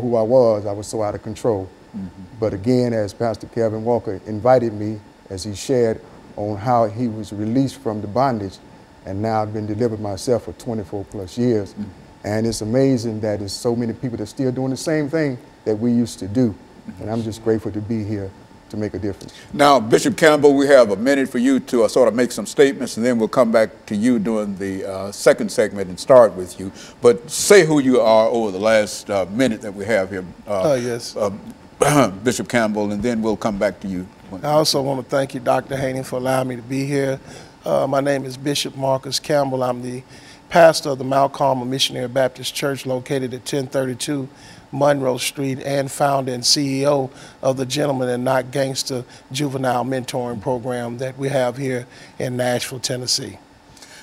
who I was so out of control. But again, as Pastor KWalker invited me, as he shared on how he was released from the bondage, and now I've been delivered myself for 24 plus years. And it's amazing that there's so many people that are still doing the same thing that we used to do. And I'm just grateful to be here to make a difference. Now, Bishop Campbell, we have a minute for you to sort of make some statements, and then we'll come back to you during the second segment and start with you. But say who you are over the last minute that we have here. Yes. Bishop Campbell, and then we'll come back to you. I also want to thank you, Dr. Haney, for allowing me to be here. My name is Bishop Marcus Campbell. I'm the pastor of the Mount Carmel Missionary Baptist Church located at 1032 Monroe Street, and founder and CEO of the Gentlemen and Not Gangster Juvenile Mentoring Program that we have here in Nashville, Tennessee.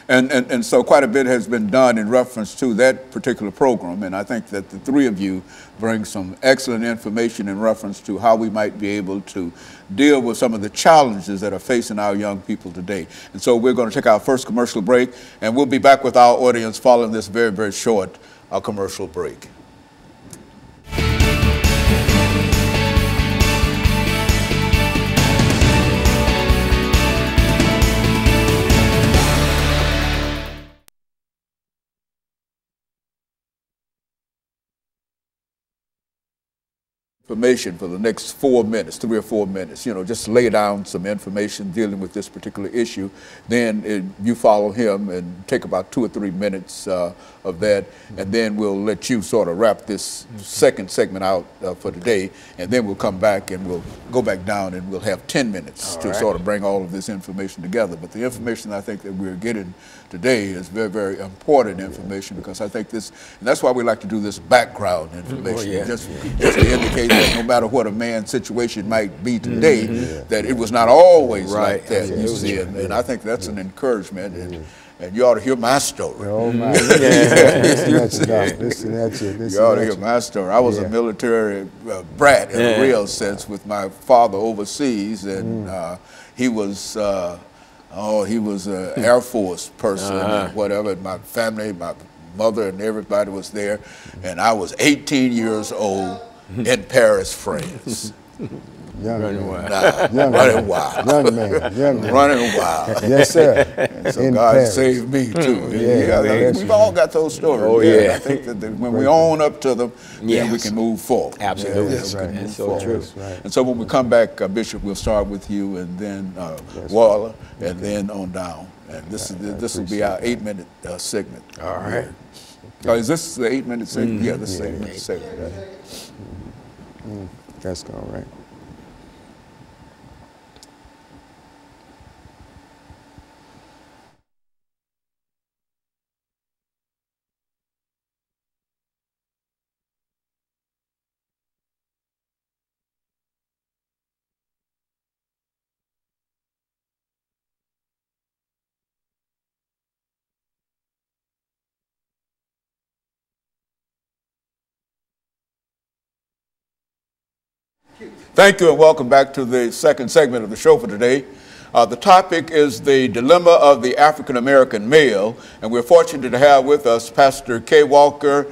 And so quite a bit has been done in reference to that particular program, and I think that the three of you bring some excellent information in reference to how we might be able to deal with some of the challenges that are facing our young people today. And so we're going to take our first commercial break, and we'll be back with our audience following this very, very short commercial break. Information for the next 4 minutes, 3 or 4 minutes, you know, just lay down some information dealing with this particular issue. Then you follow him and take about 2 or 3 minutes of that, and then we'll let you sort of wrap this second segment out for today, and then we'll come back and we'll go back down and we'll have 10 minutes to sort of bring all of this information together. But the information I think that we're getting today is very, very important information, because I think this, and that's why we like to do this background information, just to indicate that no matter what a man's situation might be today, that it was not always like that, you see, and I think that's an encouragement, and you ought to hear my story. Oh my! You ought to hear my story. I was a military brat in a real sense, with my father overseas, and he was an Air Force person and whatever. And my family, my mother and everybody was there, and I was 18 years old in Paris, France. Running wild. Running wild. Young man. Running wild. Yes, sir. And so God Paris. saved me too. We've all got those stories. Oh, yeah. I think that when we own up to them, then we can move forward. Absolutely. That's right. That's so true. Right. And so when we come back, Bishop, we'll start with you, and then Waller, and then on down. And this will be our 8-minute segment. All right. Is this the 8-minute segment? Yeah, this is the 8-minute segment. Right? That's all right. Thank you, and welcome back to the second segment of the show for today. The topic is the dilemma of the African-American male, and we're fortunate to have with us Pastor KWalker,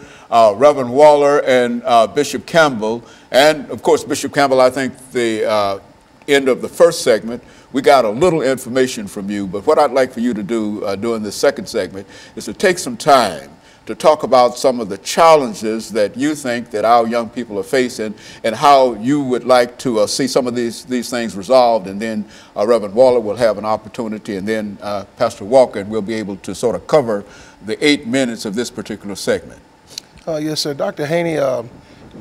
Reverend Waller, and Bishop Campbell. And, of course, Bishop Campbell, I think the end of the first segment, we got a little information from you, but what I'd like for you to do during this second segment is to take some time to talk about some of the challenges that you think that our young people are facing, and how you would like to see some of these things resolved. And then Reverend Waller will have an opportunity, and then Pastor Walker, and we'll be able to sort of cover the 8 minutes of this particular segment. Yes, sir. Dr. Haney,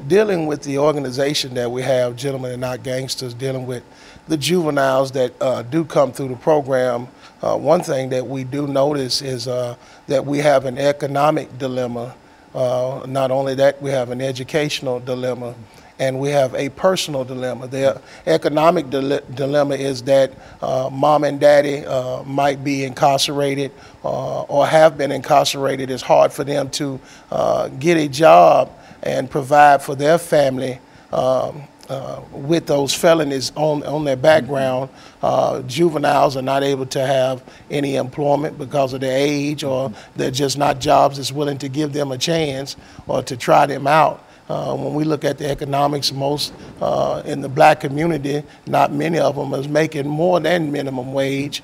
dealing with the organization that we have, Gentlemen and Not Gangsters, dealing with the juveniles that do come through the program, one thing that we do notice is that we have an economic dilemma. Not only that, we have an educational dilemma, and we have a personal dilemma. The economic dilemma is that mom and daddy might be incarcerated or have been incarcerated. It's hard for them to get a job and provide for their family with those felonies on their background. Juveniles are not able to have any employment because of their age, or they're just not jobs that's willing to give them a chance or to try them out. When we look at the economics, most in the black community, not many of them is making more than minimum wage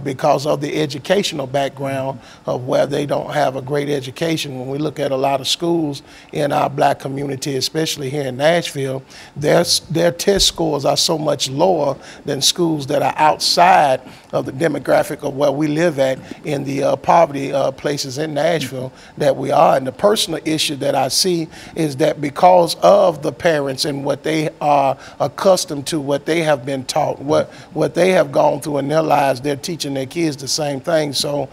because of the educational background of where they don't have a great education. When we look at a lot of schools in our black community, especially here in Nashville, their test scores are so much lower than schools that are outside of the demographic of where we live at in the poverty places in Nashville that we are. And the personal issue that I see is that because of the parents and what they are accustomed to, what they have been taught, what they have gone through in their lives, they're teaching their kids the same thing. So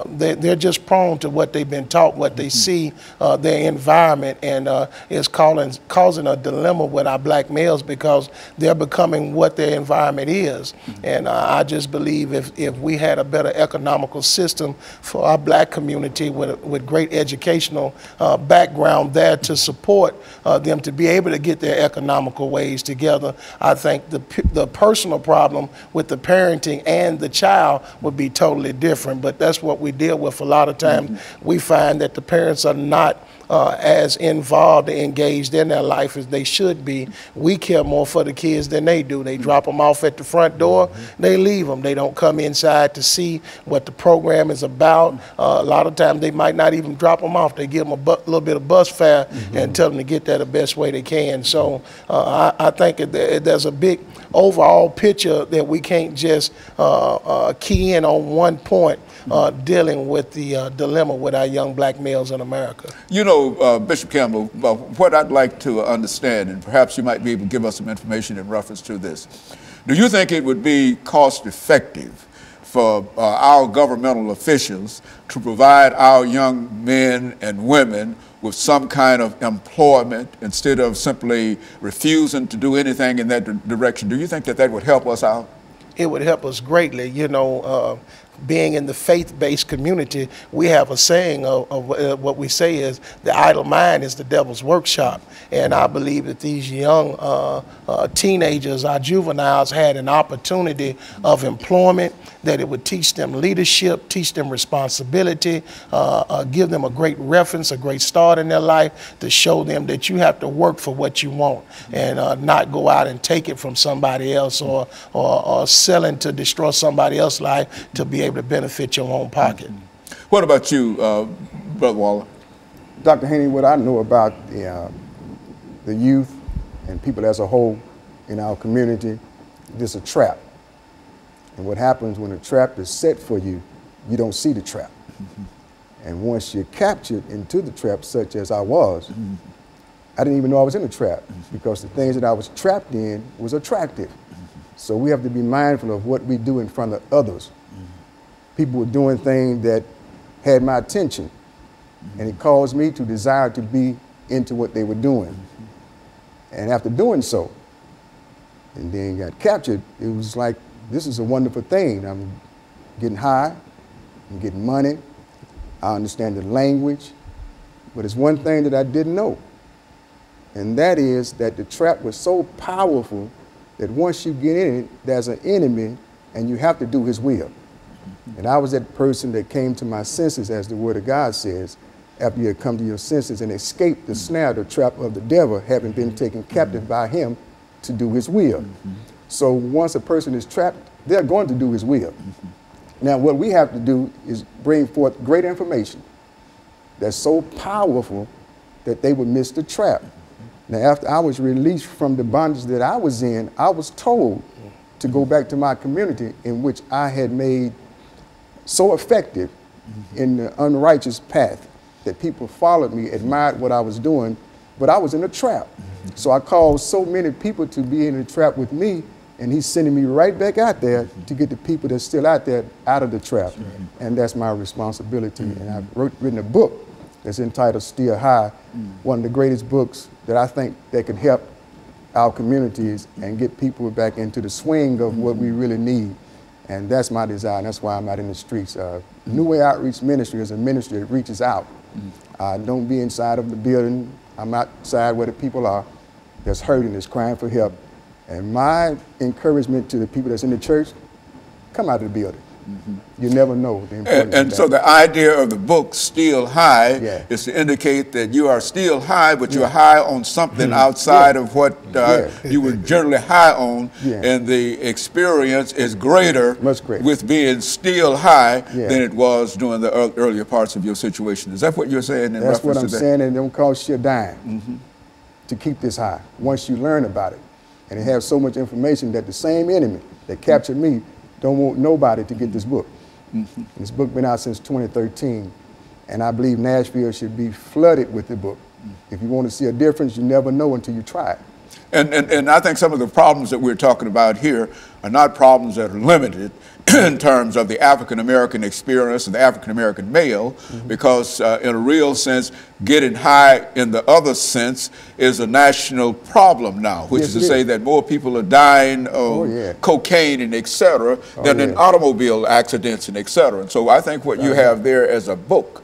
they're just prone to what they've been taught, what they see, their environment, and it's causing a dilemma with our black males because they're becoming what their environment is. And I just believe if we had a better economical system for our black community with great educational background there to support them to be able to get their economical ways together, I think the personal problem with the parenting and the child would be totally different. But that's what we deal with a lot of times. We find that the parents are not as involved and engaged in their life as they should be. We care more for the kids than they do. They drop them off at the front door, they leave them. They don't come inside to see what the program is about. A lot of times they might not even drop them off. They give them a little bit of bus fare and tell them to get there the best way they can. So I think there's a big overall picture that we can't just key in on one point dealing with the dilemma with our young black males in America. You know, Bishop Campbell, what I'd like to understand, and perhaps you might be able to give us some information in reference to this, do you think it would be cost effective for our governmental officials to provide our young men and women with some kind of employment instead of simply refusing to do anything in that direction? Do you think that would help us out? It would help us greatly. You know, being in the faith-based community, we have a saying of what we say is the idle mind is the devil's workshop. And I believe that these young teenagers, our juveniles, had an opportunity of employment, that it would teach them leadership, teach them responsibility, give them a great reference, a great start in their life, to show them that you have to work for what you want and not go out and take it from somebody else or selling to destroy somebody else's life to be able to benefit your own pocket. What about you, Brother Waller? Dr. Haney, what I know about the youth and people as a whole in our community, this is a trap. And what happens when a trap is set for you, you don't see the trap. And once you're captured into the trap, such as I was, I didn't even know I was in a trap because the things that I was trapped in was attractive. So we have to be mindful of what we do in front of others. People were doing things that had my attention, and it caused me to desire to be into what they were doing. And after doing so, and then got captured, it was like, this is a wonderful thing. I'm getting high, I'm getting money, I understand the language, but it's one thing that I didn't know, and that is that the trap was so powerful that once you get in it, there's an enemy, and you have to do his will. And I was that person that came to my senses, as the Word of God says, after you had come to your senses and escaped the snare, the trap of the devil, having been taken captive by him to do his will. So once a person is trapped, they're going to do his will. Now what we have to do is bring forth great information that's so powerful that they would miss the trap. Now after I was released from the bondage that I was in, I was told to go back to my community in which I had made so effective in the unrighteous path that people followed me, admired what I was doing, but I was in a trap. So I called so many people to be in the trap with me, and he's sending me right back out there to get the people that's still out there out of the trap. And that's my responsibility. And I've written a book that's entitled Still High, one of the greatest books that I think that could help our communities and get people back into the swing of what we really need. And that's my desire, and that's why I'm out in the streets. New Way Outreach Ministry is a ministry that reaches out. Don't be inside of the building. I'm outside where the people are that's hurting, that's crying for help. And my encouragement to the people that's in the church, come out of the building. You never know the importance And of so that. the idea of the book Still High Yeah. is to indicate that you are still high, but you're high on something outside of what you were generally high on, Yeah. and the experience is greater, Much greater. with being still high Yeah. than it was during the earlier parts of your situation. Is that what you're saying in That's reference what I'm to that? saying, and it don't cost you a dime to keep this high once you learn about it. And it has so much information that the same enemy that captured me don't want nobody to get this book. This book been out since 2013, and I believe Nashville should be flooded with the book. If you want to see a difference, you never know until you try it. And I think some of the problems that we're talking about here are not problems that are limited in terms of the African-American experience and the African-American male, because in a real sense, getting high in the other sense is a national problem now, which is to say that more people are dying of cocaine and et cetera than in automobile accidents and et cetera. And so I think what you have there as a book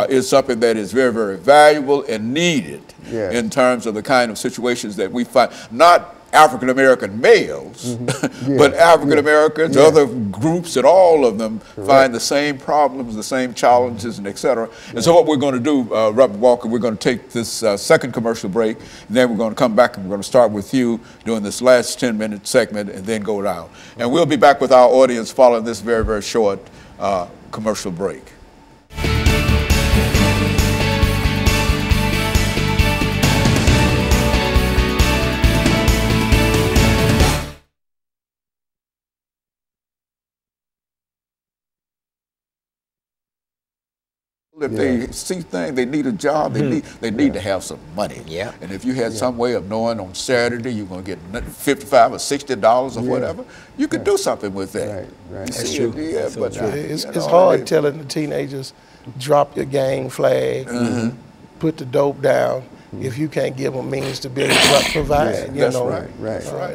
is something that is very, very valuable and needed in terms of the kind of situations that we find, not African-American males, but African-Americans, other groups, and all of them find the same problems, the same challenges, and et cetera. And so what we're going to do, Reverend Walker, we're going to take this second commercial break, and then we're going to come back and we're going to start with you doing this last 10-minute segment and then go down. And we'll be back with our audience following this very, very short commercial break. If they see things, they need a job, they need to have some money. Yeah. And if you had some way of knowing on Saturday you're going to get $55 or $60 or whatever, you could do something with that. Right. That's true. It's hard telling the teenagers, drop your gang flag, put the dope down, if you can't give them means to be able to provide. That's right.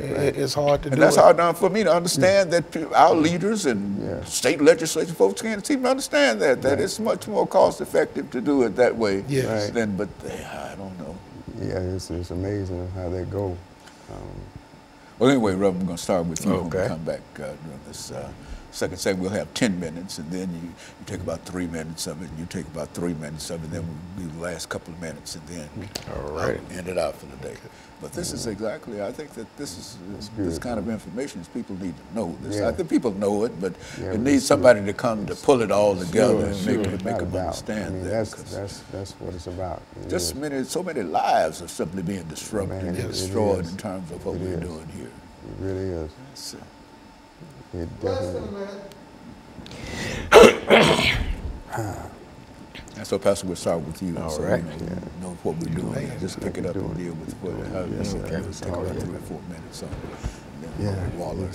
It's hard to do. And that's hard enough for me to understand that our leaders and state legislature folks can't even understand that it's much more cost effective to do it that way than, but I don't know. Yeah, it's amazing how they go. Well, anyway, Reverend, we're going to start with you when we come back during this second segment. We'll have 10 minutes, and then you take about 3 minutes of it, and you take about 3 minutes of it, and then we'll do the last couple of minutes, and then end it out for the day. But this is exactly, I think that this kind of information is people need to know this. I think people know it, but it needs somebody to come to pull it all together and make them understand that. That's what it's about. Just so many lives are simply being disrupted and destroyed in terms of what we're doing here. It really is. It definitely. And so, Pastor, we'll start with you. So you know what we're doing. Just pick it up and deal with what let's take about 3 or 4 minutes on it. RWaller,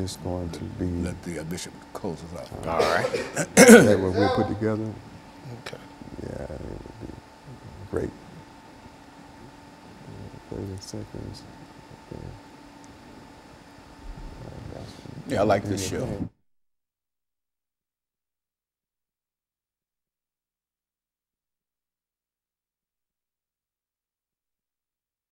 it's going to be. Let the bishop close us out. All right. That what we'll put together. Okay. Yeah, it would be great. 30 seconds. Yeah, I like this show.